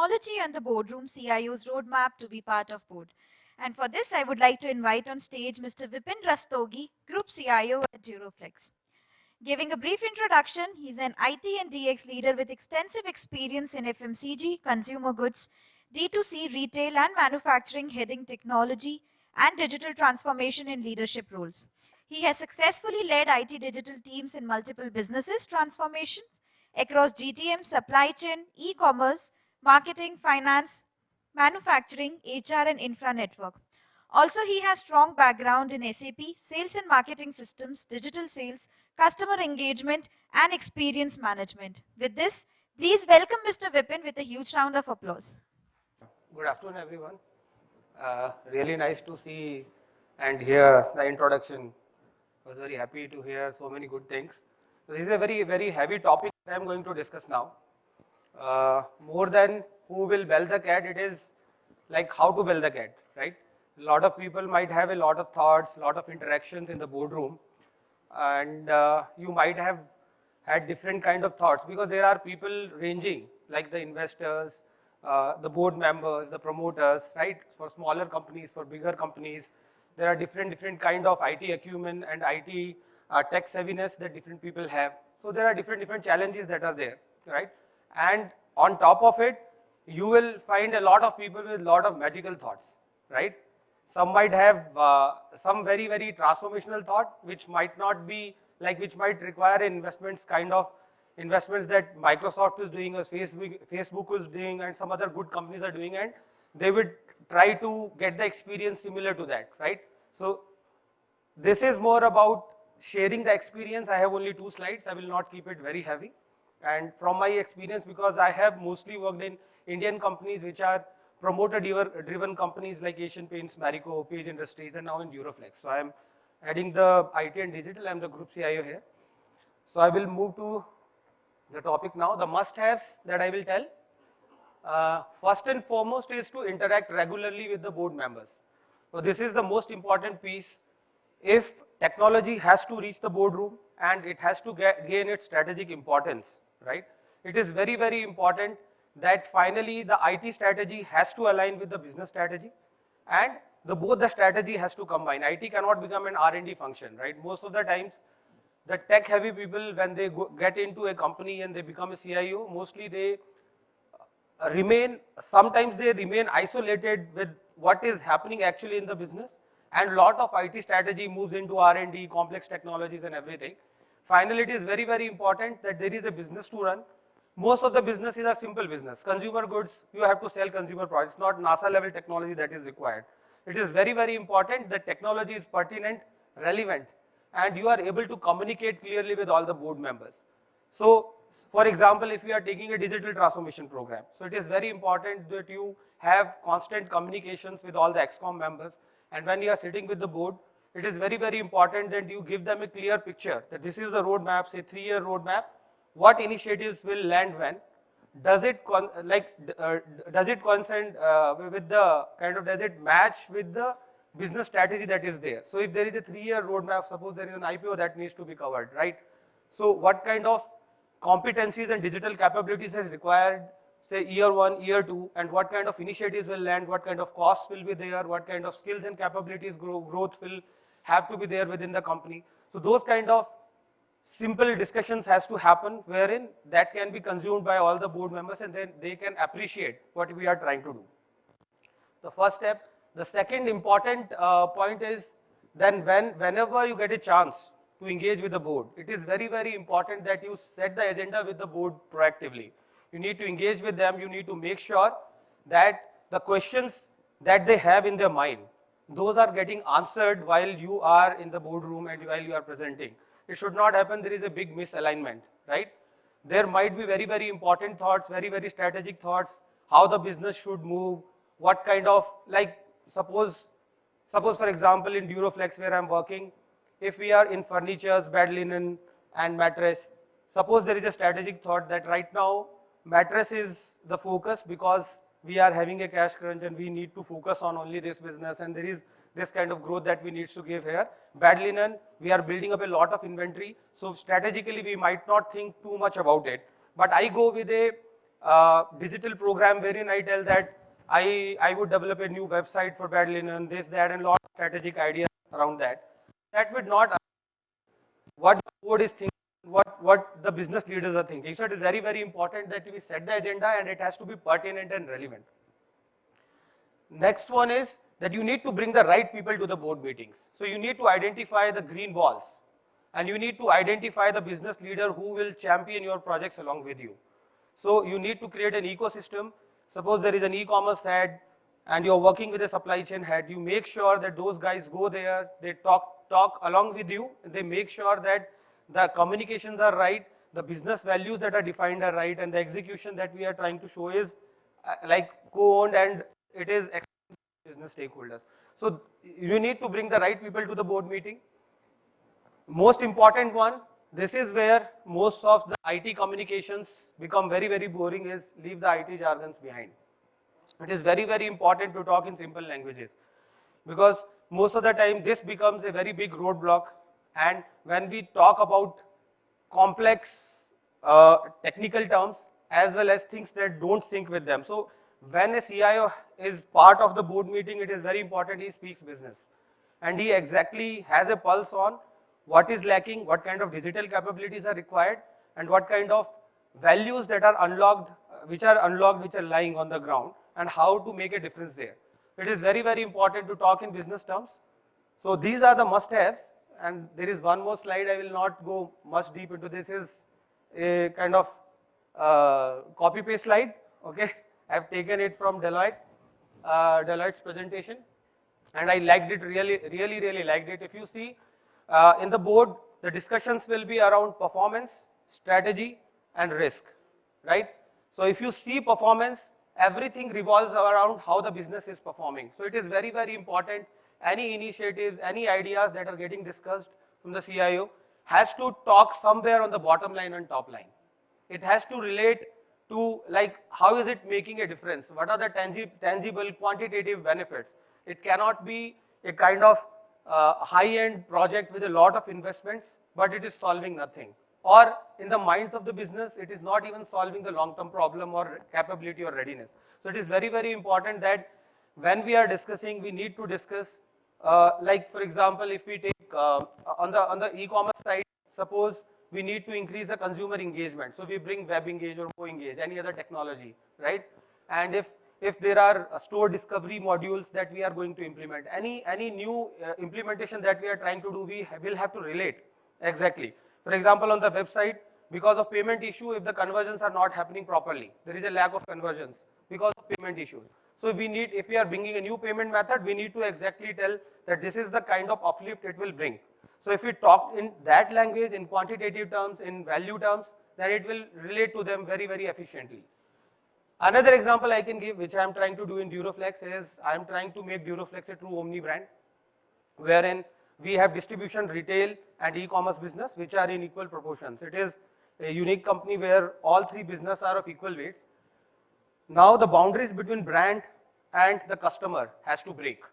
technology and the boardroom CIO's roadmap to be part of board. And for this, I would like to invite on stage Mr. Vipin Rustagi, Group CIO at Duroflex. Giving a brief introduction, he's an IT and DX leader with extensive experience in FMCG, consumer goods, D2C, retail and manufacturing, heading technology and digital transformation in leadership roles. He has successfully led IT digital teams in multiple businesses transformations across GTM, supply chain, e-commerce, marketing, finance, manufacturing, HR and infra network. Also, he has strong background in SAP, sales and marketing systems, digital sales, customer engagement and experience management. With this, please welcome Mr. Vipin with a huge round of applause. Good afternoon, everyone. Really nice to see and hear the introduction. I was very happy to hear so many good things. So this is a very heavy topic that I am going to discuss now. More than who will bell the cat, it is like how to bell the cat, right? A lot of people might have a lot of thoughts, lot of interactions in the boardroom, and you might have had different kind of thoughts because there are people ranging like the investors, the board members, the promoters, right? For smaller companies, for bigger companies, there are different kind of IT acumen and IT tech savviness that different people have. So there are different challenges that are there, right? And on top of it, you will find a lot of people with a lot of magical thoughts, right? Some might have some very transformational thought, which might not be like, which might require investments, kind of investments that Microsoft is doing, or Facebook is doing, and some other good companies are doing, and they would try to get the experience similar to that, right? So this is more about sharing the experience. I have only 2 slides. I will not keep it very heavy. And from my experience, because I have mostly worked in Indian companies which are promoter-driven companies like Asian Paints, Marico, Page Industries, and now in Duroflex. So I am heading the IT and digital. I am the group CIO here. So I will move to the topic now. The must-haves that I will tell. First and foremost is to interact regularly with the board members. So this is the most important piece. If technology has to reach the boardroom and it has to gain its strategic importance, right? It is very important that finally the IT strategy has to align with the business strategy, and both the strategy has to combine. IT cannot become an R&D function, right? Most of the times, the tech-heavy people, when they get into a company and they become a CIO, mostly they sometimes they remain isolated with what is happening actually in the business, and a lot of IT strategy moves into R&D, complex technologies and everything. Finally, it is very important that there is a business to run. Most of the businesses are simple business. Consumer goods, you have to sell consumer products, not NASA level technology that is required. It is very important that technology is pertinent, relevant, and you are able to communicate clearly with all the board members. So, for example, if you are taking a digital transformation program, so it is very important that you have constant communications with all the ExCom members, and when you are sitting with the board, it is very important that you give them a clear picture that this is the roadmap, say 3-year roadmap. What initiatives will land when? Does it does it concern with the kind of, does it match with the business strategy that is there? So if there is a 3-year roadmap, suppose there is an IPO that needs to be covered, right? So what kind of competencies and digital capabilities is required, say year 1, year 2, and what kind of initiatives will land, what kind of costs will be there, what kind of skills and capabilities growth will have to be there within the company. So those kind of simple discussions has to happen, wherein that can be consumed by all the board members and then they can appreciate what we are trying to do. The first step. The second important point is then whenever you get a chance to engage with the board, it is very important that you set the agenda with the board proactively. You need to engage with them. You need to make sure that the questions that they have in their mind, those are getting answered while you are in the boardroom and while you are presenting. It should not happen there is a big misalignment, right? There might be very important thoughts, very strategic thoughts, how the business should move, what kind of, like, suppose for example in Duroflex where I'm working, if we are in furnitures, bed linen and mattress, suppose there is a strategic thought that right now mattress is the focus because we are having a cash crunch and we need to focus on only this business, and there is this kind of growth that we need to give here. Bed linen, we are building up a lot of inventory, so strategically we might not think too much about it, but I go with a digital program wherein I tell that I would develop a new website for bed linen, this, that, and a lot of strategic ideas around that. That would not what the board is thinking, what the business leaders are thinking. So it is very, very important that we set the agenda and it has to be pertinent and relevant. Next one is that you need to bring the right people to the board meetings. So you need to identify the green balls and you need to identify the business leader who will champion your projects along with you. So you need to create an ecosystem. Suppose there is an e-commerce head and you're working with a supply chain head, you make sure that those guys go there, they talk along with you, and they make sure that the communications are right, the business values that are defined are right, and the execution that we are trying to show is like co-owned and it is business stakeholders. So you need to bring the right people to the board meeting. Most important one, this is where most of the IT communications become very, very boring, is leave the IT jargons behind. It is very, very important to talk in simple languages because most of the time this becomes a very big roadblock, and when we talk about complex technical terms as well as things that don't sync with them. So when a CIO is part of the board meeting, it is very important he speaks business and he exactly has a pulse on what is lacking, what kind of digital capabilities are required, and what kind of values that are unlocked, which are lying on the ground, and how to make a difference there. It is very, very important to talk in business terms. So these are the must-haves, and there is one more slide. I will not go much deep into this. Is a kind of copy-paste slide. Okay, I have taken it from Deloitte's presentation, and I liked it, really liked it. If you see in the board, the discussions will be around performance, strategy, and risk, right? So if you see performance, everything revolves around how the business is performing. So it is very, very important. Any initiatives, any ideas that are getting discussed from the CIO has to talk somewhere on the bottom line and top line. It has to relate to like how is it making a difference? What are the tangible, quantitative benefits? It cannot be a kind of high-end project with a lot of investments, but it is solving nothing. Or in the minds of the business, it is not even solving the long-term problem or capability or readiness. So it is very, very important that when we are discussing, we need to discuss, like for example, if we take on the e-commerce side, suppose we need to increase the consumer engagement. So we bring WebEngage or MoEngage, any other technology, right? And if there are store discovery modules that we are going to implement, any new implementation that we are trying to do, we will have to relate exactly. For example, on the website, because of payment issue, if the conversions are not happening properly, there is a lack of conversions because of payment issues. So we need, if we are bringing a new payment method, we need to exactly tell that this is the kind of uplift it will bring. So if we talk in that language, in quantitative terms, in value terms, then it will relate to them very, very efficiently. Another example I can give, which I am trying to do in Duroflex, is I am trying to make Duroflex a true omni brand, wherein we have distribution, retail, and e-commerce business, which are in equal proportions. It is a unique company where all three businesses are of equal weights. Now the boundaries between brand and the customer has to break,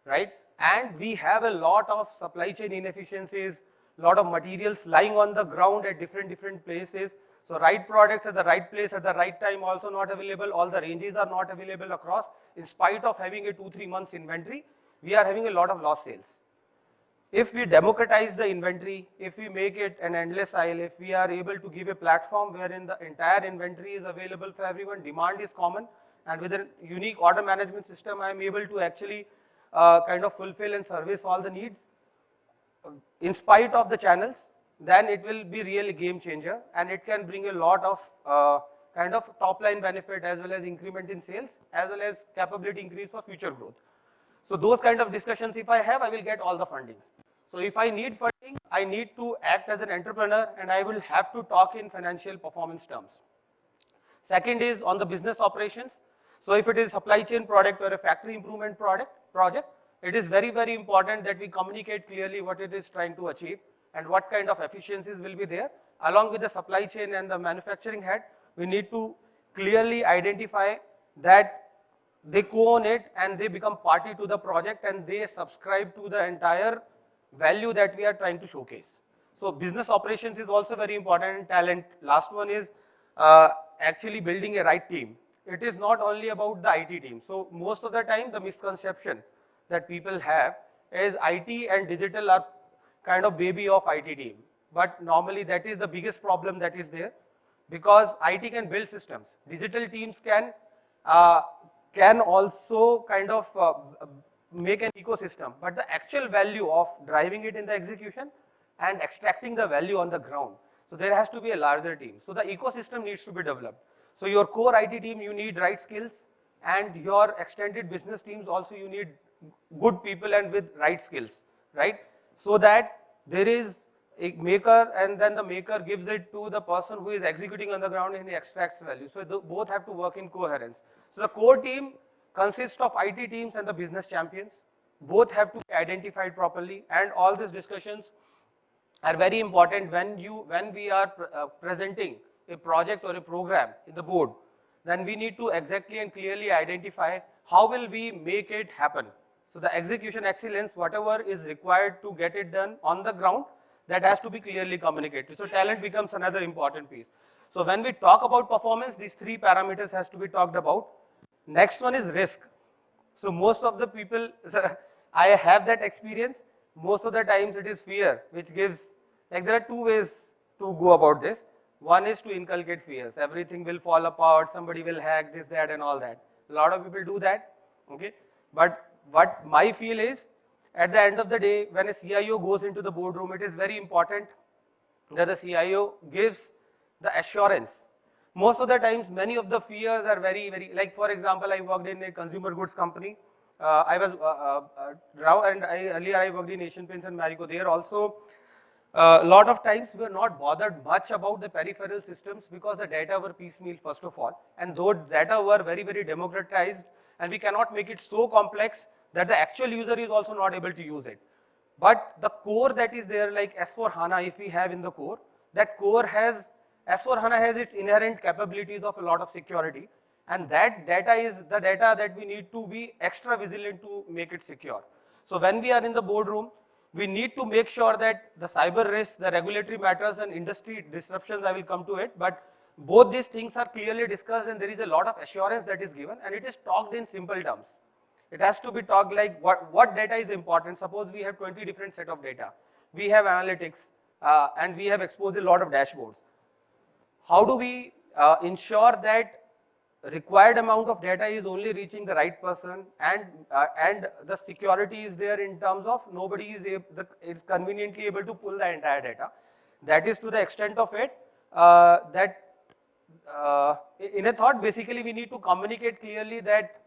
right? And we have a lot of supply chain inefficiencies, lot of materials lying on the ground at different places. So right products at the right place at the right time also not available. All the ranges are not available across. In spite of having a 2-3 months inventory, we are having a lot of lost sales. If we democratize the inventory, if we make it an endless aisle, if we are able to give a platform wherein the entire inventory is available for everyone, demand is common, and with a unique order management system, I am able to actually kind of fulfill and service all the needs in spite of the channels, then it will be really game changer, and it can bring a lot of kind of top line benefit as well as increment in sales as well as capability increase for future growth. So those kind of discussions if I have, I will get all the fundings. So if I need funding, I need to act as an entrepreneur and I will have to talk in financial performance terms. Second is on the business operations. So if it is supply chain product or a factory improvement project, it is very, very important that we communicate clearly what it is trying to achieve and what kind of efficiencies will be there. Along with the supply chain and the manufacturing head, we need to clearly identify that they co-own it and they become party to the project and they subscribe to the entire value that we are trying to showcase. So business operations is also very important, and talent. Last one is actually building a right team. It is not only about the IT team. So most of the time the misconception that people have is IT and digital are kind of baby of IT team. But normally that is the biggest problem that is there, because IT can build systems. Digital teams can also kind of make an ecosystem, but the actual value of driving it in the execution and extracting the value on the ground. So there has to be a larger team. So the ecosystem needs to be developed. So your core IT team, you need right skills, and your extended business teams also you need good people and with right skills, right? So that there is a maker, and then the maker gives it to the person who is executing on the ground and he extracts value. So both have to work in coherence. So the core team consists of IT teams and the business champions. Both have to be identified properly, and all these discussions are very important when we are presenting a project or a program in the board. Then we need to exactly and clearly identify how will we make it happen. So the execution excellence, whatever is required to get it done on the ground, that has to be clearly communicated. So talent becomes another important piece. So when we talk about performance, these three parameters has to be talked about. Next one is risk. So most of the people, I have that experience. Most of the times it is fear, which gives, like there are two ways to go about this. One is to inculcate fears. Everything will fall apart, somebody will hack this, that and all that. A lot of people do that, okay? But what my feel is, at the end of the day, when a CIO goes into the boardroom, it is very important that the CIO gives the assurance. Most of the times, many of the fears are very, like for example, I worked in a consumer goods company. Earlier I worked in Asian Paints and Marico. There also, a lot of times we were not bothered much about the peripheral systems because the data were piecemeal first of all, and those data were very democratized, and we cannot make it so complex that the actual user is also not able to use it. But the core that is there, like S4HANA, if we have in the core, that core has, S4HANA has its inherent capabilities of a lot of security, and that data is the data that we need to be extra vigilant to make it secure. So when we are in the boardroom, we need to make sure that the cyber risks, the regulatory matters and industry disruptions, I will come to it, but both these things are clearly discussed, and there is a lot of assurance that is given, and it is talked in simple terms. It has to be talked like what data is important. Suppose we have 20 different set of data. We have analytics and we have exposed a lot of dashboards. How do we ensure that required amount of data is only reaching the right person, and the security is there in terms of nobody is conveniently able to pull the entire data. That is to the extent of it that in a thought, basically we need to communicate clearly that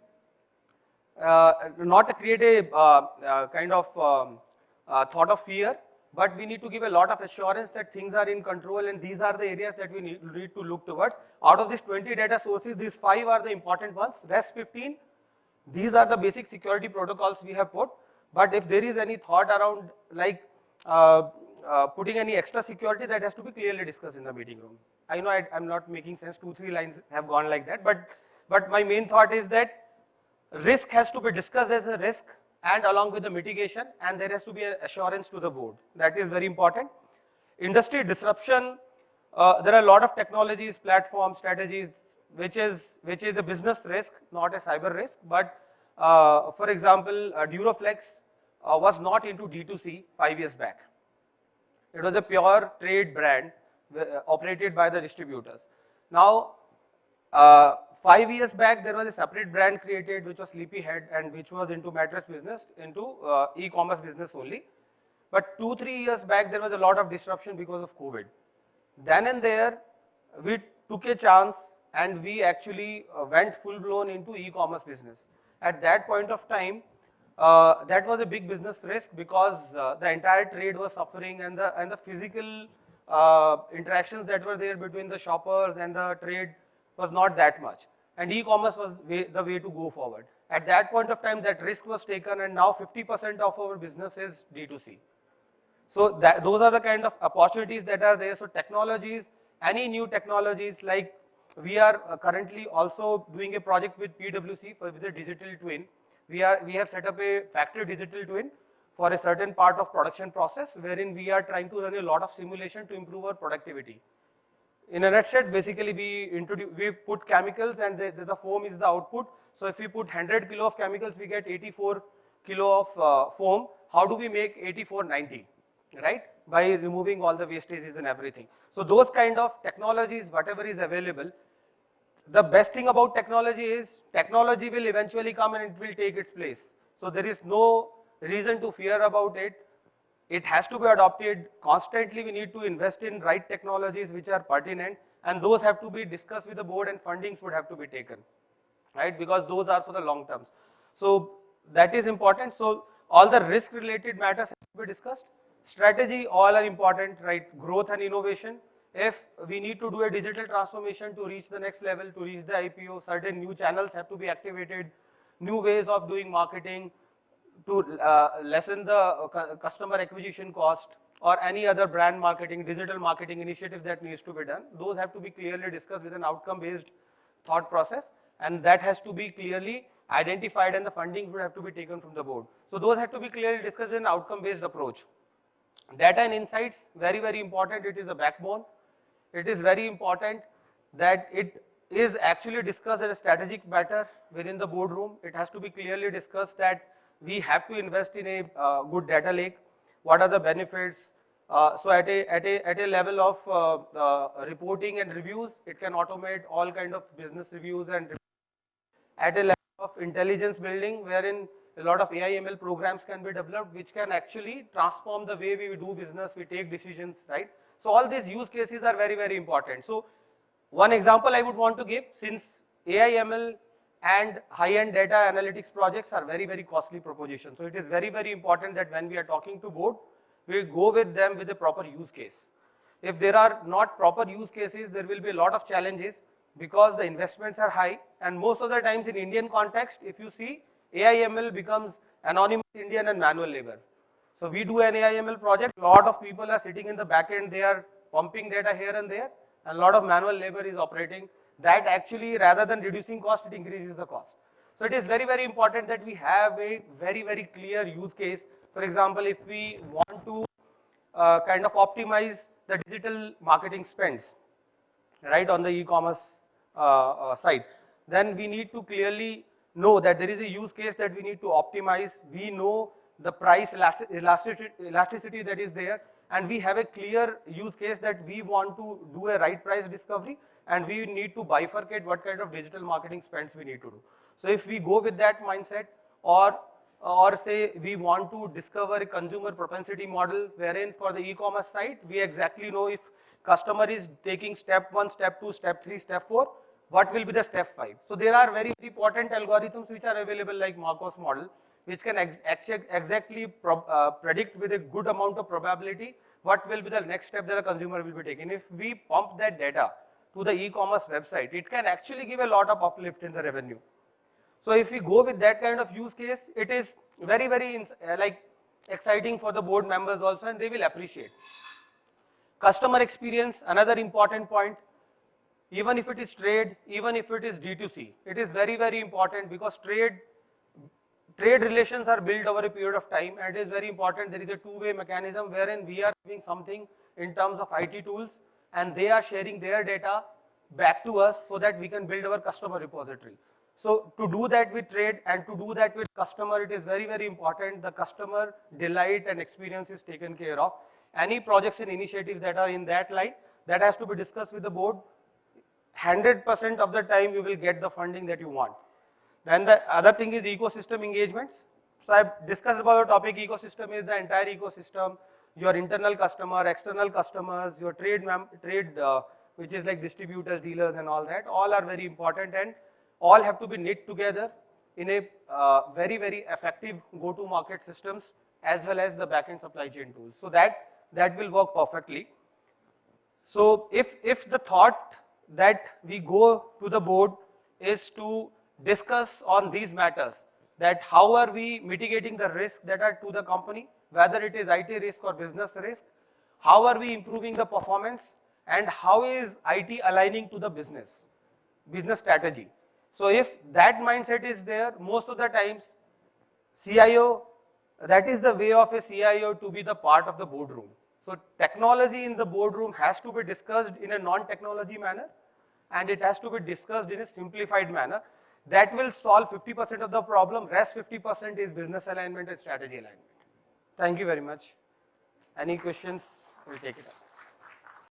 not to create a kind of thought of fear, but we need to give a lot of assurance that things are in control, and these are the areas that we need to look towards. Out of these 20 data sources, these 5 are the important ones. Rest 15, these are the basic security protocols we have put. But if there is any thought around like putting any extra security, that has to be clearly discussed in the meeting room. I know I'm not making sense, 2-3 lines have gone like that, but my main thought is that risk has to be discussed as a risk and along with the mitigation, and there has to be an assurance to the board. That is very important. Industry disruption, there are a lot of technologies, platforms, strategies, which is a business risk, not a cyber risk. But for example, Duroflex was not into D2C 5 years back. It was a pure trade brand operated by the distributors. Now, 5 years back, there was a separate brand created, which was 𝗕𝗵𝗄, and which was into mattress business, into e-commerce business only. But 2-3 years back, there was a lot of disruption because of COVID. Then and there, we took a chance and we actually went full-blown into e-commerce business. At that point of time, that was a big business risk because the entire trade was suffering, and the physical interactions that were there between the shoppers and the trade was not that much, and e-commerce was the way to go forward. At that point of time, that risk was taken, and now 50% of our business is D2C. So those are the kind of opportunities that are there. So technologies, any new technologies, like we are currently also doing a project with PwC with a digital twin. We have set up a factory digital twin for a certain part of production process, wherein we are trying to run a lot of simulation to improve our productivity. in a nutshell, basically we put chemicals and the foam is the output. So if we put 100 kilo of chemicals, we get 84 kilo of foam. How do we make 8490, right? By removing all the wastages and everything. So those kind of technologies, whatever is available, the best thing about technology is technology will eventually come and it will take its place. So there is no reason to fear about it. It has to be adopted constantly. We need to invest in right technologies which are pertinent, and those have to be discussed with the board, and fundings would have to be taken, right? Because those are for the long terms. So that is important. So all the risk related matters have to be discussed. Strategy, all are important, right? Growth and innovation. If we need to do a digital transformation to reach the next level, to reach the IPO, certain new channels have to be activated, new ways of doing marketing to lessen the customer acquisition cost, or any other brand marketing, digital marketing initiatives that needs to be done. Those have to be clearly discussed with an outcome-based thought process, and that has to be clearly identified, and the funding would have to be taken from the board. So those have to be clearly discussed with an outcome-based approach. Data and insights, very, very important. It is a backbone. It is very important that it is actually discussed as a strategic matter within the boardroom. It has to be clearly discussed that we have to invest in a good data lake. What are the benefits? So at a level of reporting and reviews, it can automate all kind of business reviews, and at a level of intelligence building, wherein a lot of AI/ML programs can be developed, which can actually transform the way we do business, we take decisions, right? So all these use cases are very, very important. So one example I would want to give, since AI/ML and high-end data analytics projects are very, very costly propositions. So it is very, very important that when we are talking to board, we go with them with a proper use case. If there are not proper use cases, there will be a lot of challenges because the investments are high, and most of the times in Indian context, if you see, AI/ML becomes anonymous Indian and manual labor. So we do an AI/ML project, a lot of people are sitting in the back end, they are pumping data here and there, and a lot of manual labor is operating. That actually, rather than reducing cost, it increases the cost. So it is very, very important that we have a very, very clear use case. For example, if we want to kind of optimize the digital marketing spends, right, on the e-commerce side, then we need to clearly know that there is a use case that we need to optimize. We know the price elasticity that is there, and we have a clear use case that we want to do a right price discovery, and we need to bifurcate what kind of digital marketing spends we need to do. So if we go with that mindset, or say we want to discover a consumer propensity model, wherein for the e-commerce site, we exactly know if customer is taking step 1, step 2, step 3, step 4, what will be the step 5. So there are very, very important algorithms which are available, like Markov's model, which can exactly predict with a good amount of probability what will be the next step that a consumer will be taking. If we pump that data to the e-commerce website, it can actually give a lot of uplift in the revenue. So if we go with that kind of use case, it is very, very exciting for the board members also, and they will appreciate. Customer experience, another important point. Even if it is trade, even if it is D2C, it is very, very important, because trade relations are built over a period of time, and it is very important there is a two-way mechanism wherein we are doing something in terms of IT tools, and they are sharing their data back to us so that we can build our customer repository. So to do that with trade and to do that with customer, it is very, very important the customer delight and experience is taken care of. Any projects and initiatives that are in that line, that has to be discussed with the board. 100% of the time you will get the funding that you want. Then the other thing is ecosystem engagements. So I've discussed about the topic. Ecosystem is the entire ecosystem, your internal customer, external customers, your trade which is like distributors, dealers and all that, all are very important, and all have to be knit together in a very, very effective go-to-market systems as well as the back-end supply chain tools. So that will work perfectly. So if the thought that we go to the board is to discuss on these matters, that how are we mitigating the risk that are to the company, whether it is IT risk or business risk, how are we improving the performance, and how is IT aligning to the business strategy. So if that mindset is there, most of the times CIO, that is the way of a CIO to be the part of the boardroom. So technology in the boardroom has to be discussed in a non-technology manner, and it has to be discussed in a simplified manner. That will solve 50% of the problem. Rest 50% is business alignment and strategy alignment. Thank you very much. Any questions? We'll take it up.